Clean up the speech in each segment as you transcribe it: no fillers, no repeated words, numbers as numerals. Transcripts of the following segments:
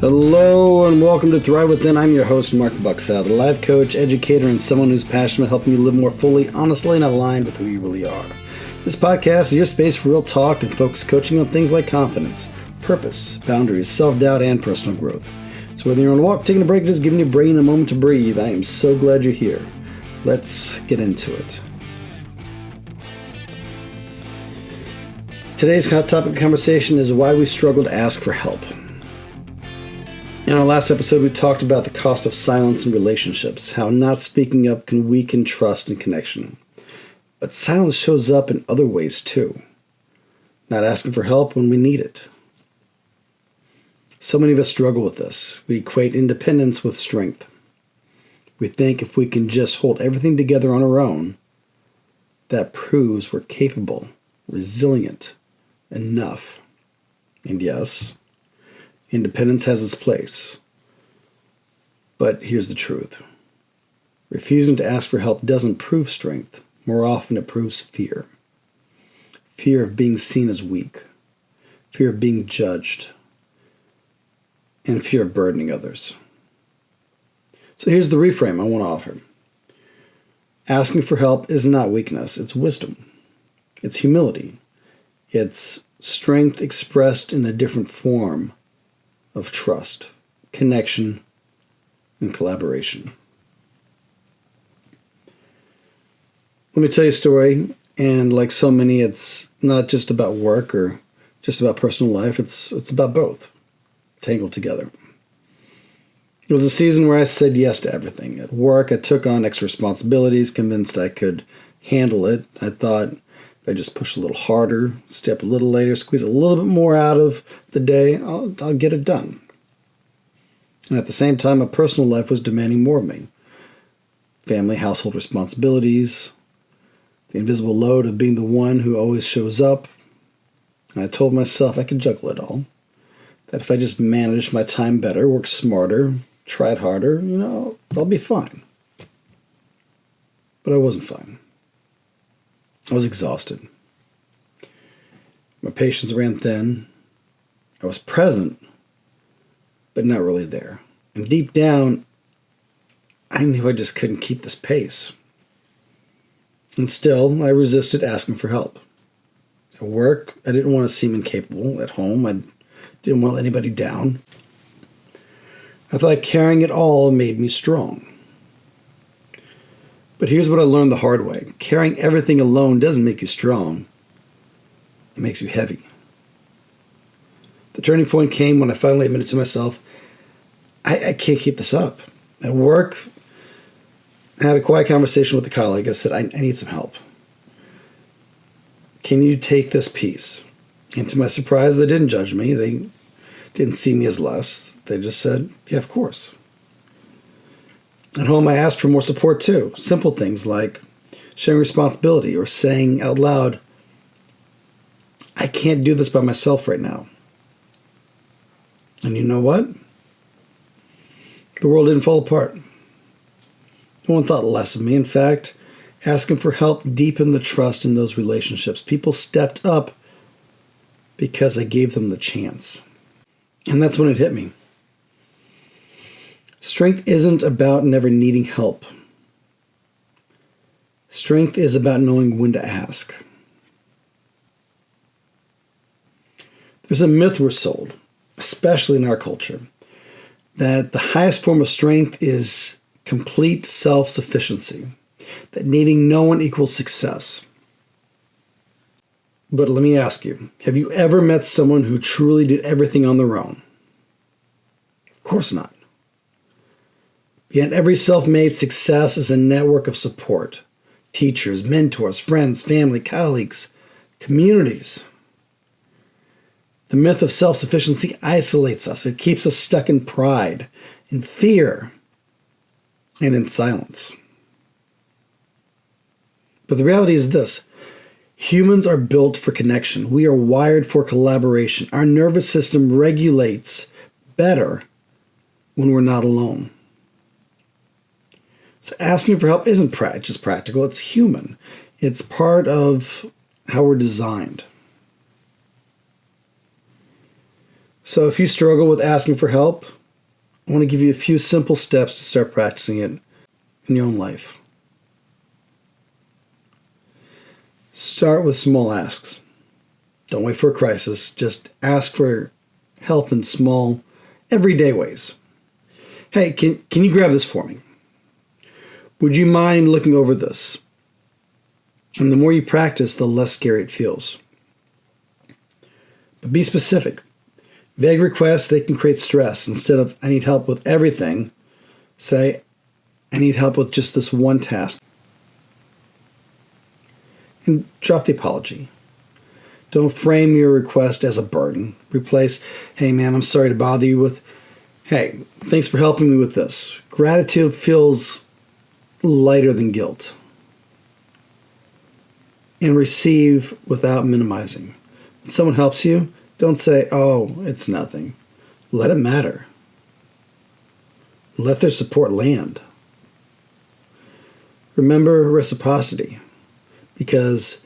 Hello and welcome to Thrive Within. I'm your host, Marc Bucksath, a life coach, educator, and someone who's passionate about helping you live more fully, honestly, and aligned with who you really are. This podcast is your space for real talk and focused coaching on things like confidence, purpose, boundaries, self-doubt, and personal growth. So whether you're on a walk, taking a break, or just giving your brain a moment to breathe, I am so glad you're here. Let's get into it. Today's hot topic of conversation is why we struggle to ask for help. In our last episode, we talked about the cost of silence in relationships, how not speaking up can weaken trust and connection. But silence shows up in other ways too. Not asking for help when we need it. So many of us struggle with this. We equate independence with strength. We think if we can just hold everything together on our own, that proves we're capable, resilient, enough. And yes, independence has its place. But here's the truth. Refusing to ask for help doesn't prove strength. More often it proves fear. Fear of being seen as weak. Fear of being judged. And fear of burdening others. So here's the reframe I want to offer. Asking for help is not weakness, it's wisdom. It's humility. It's strength expressed in a different form of trust, connection, and collaboration. Let me tell you a story, and like so many, it's not just about work or just about personal life, it's about both, tangled together. It was a season where I said yes to everything. At work, I took on extra responsibilities, convinced I could handle it. I thought if I just push a little harder, step a little later, squeeze a little bit more out of the day, I'll get it done. And at the same time, my personal life was demanding more of me. Family, household responsibilities, the invisible load of being the one who always shows up. And I told myself I could juggle it all. That if I just managed my time better, worked smarter, tried harder, I'll be fine. But I wasn't fine. I was exhausted. My patience ran thin. I was present, but not really there. And deep down, I knew I just couldn't keep this pace. And still, I resisted asking for help. At work, I didn't want to seem incapable. At home, I didn't want to let anybody down. I thought carrying it all made me strong. But here's what I learned the hard way. Carrying everything alone doesn't make you strong. It makes you heavy. The turning point came when I finally admitted to myself, I can't keep this up. At work, I had a quiet conversation with a colleague. I said, I need some help. Can you take this piece? And to my surprise, they didn't judge me. They didn't see me as less. They just said, yeah, of course. At home, I asked for more support too. Simple things like sharing responsibility or saying out loud, I can't do this by myself right now. And you know what? The world didn't fall apart. No one thought less of me. In fact, asking for help deepened the trust in those relationships. People stepped up because I gave them the chance. And that's when it hit me. Strength isn't about never needing help. Strength is about knowing when to ask. There's a myth we're sold, especially in our culture, that the highest form of strength is complete self-sufficiency, that needing no one equals success. But let me ask you, have you ever met someone who truly did everything on their own? Of course not. Behind every self-made success is a network of support. Teachers, mentors, friends, family, colleagues, communities. The myth of self-sufficiency isolates us. It keeps us stuck in pride, in fear, and in silence. But the reality is this. Humans are built for connection. We are wired for collaboration. Our nervous system regulates better when we're not alone. So asking for help isn't just practical, it's human. It's part of how we're designed. So if you struggle with asking for help, I want to give you a few simple steps to start practicing it in your own life. Start with small asks. Don't wait for a crisis. Just ask for help in small, everyday ways. Hey, can you grab this for me? Would you mind looking over this? And the more you practice, the less scary it feels. But be specific. Vague requests, they can create stress. Instead of, I need help with everything, say, I need help with just this one task. And drop the apology. Don't frame your request as a burden. Replace, hey man, I'm sorry to bother you with, hey, thanks for helping me with this. Gratitude feels lighter than guilt. And receive without minimizing. When someone helps you, don't say, oh, it's nothing. Let it matter. Let their support land. Remember reciprocity, because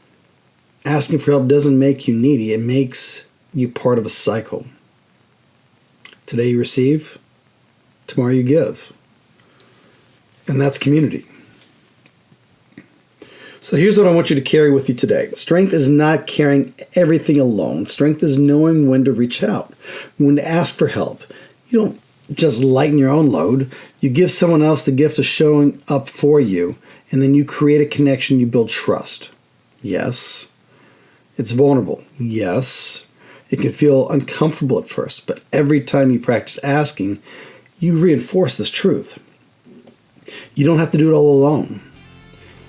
asking for help doesn't make you needy. It makes you part of a cycle. Today you receive, tomorrow you give. And that's community. So here's what I want you to carry with you today. Strength is not carrying everything alone. Strength is knowing when to reach out, when to ask for help. You don't just lighten your own load. You give someone else the gift of showing up for you, and then you create a connection, you build trust. Yes. It's vulnerable. Yes. It can feel uncomfortable at first, but every time you practice asking, you reinforce this truth. You don't have to do it all alone.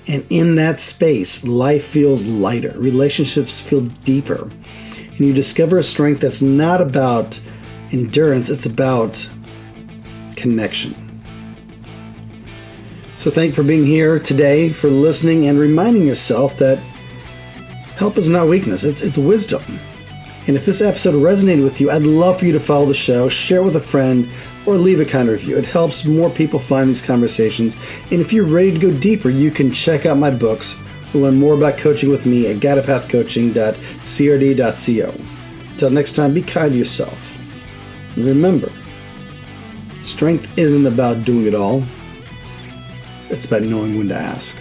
And in that space, life feels lighter. Relationships feel deeper. And you discover a strength that's not about endurance, it's about connection. So thank you for being here today, for listening, and reminding yourself that help is not weakness, it's wisdom. And if this episode resonated with you, I'd love for you to follow the show, share it with a friend, or leave a kind review. It helps more people find these conversations. And if you're ready to go deeper, you can check out my books or learn more about coaching with me at guidepathcoaching.crd.co. Until next time, be kind to yourself. And remember, strength isn't about doing it all. It's about knowing when to ask.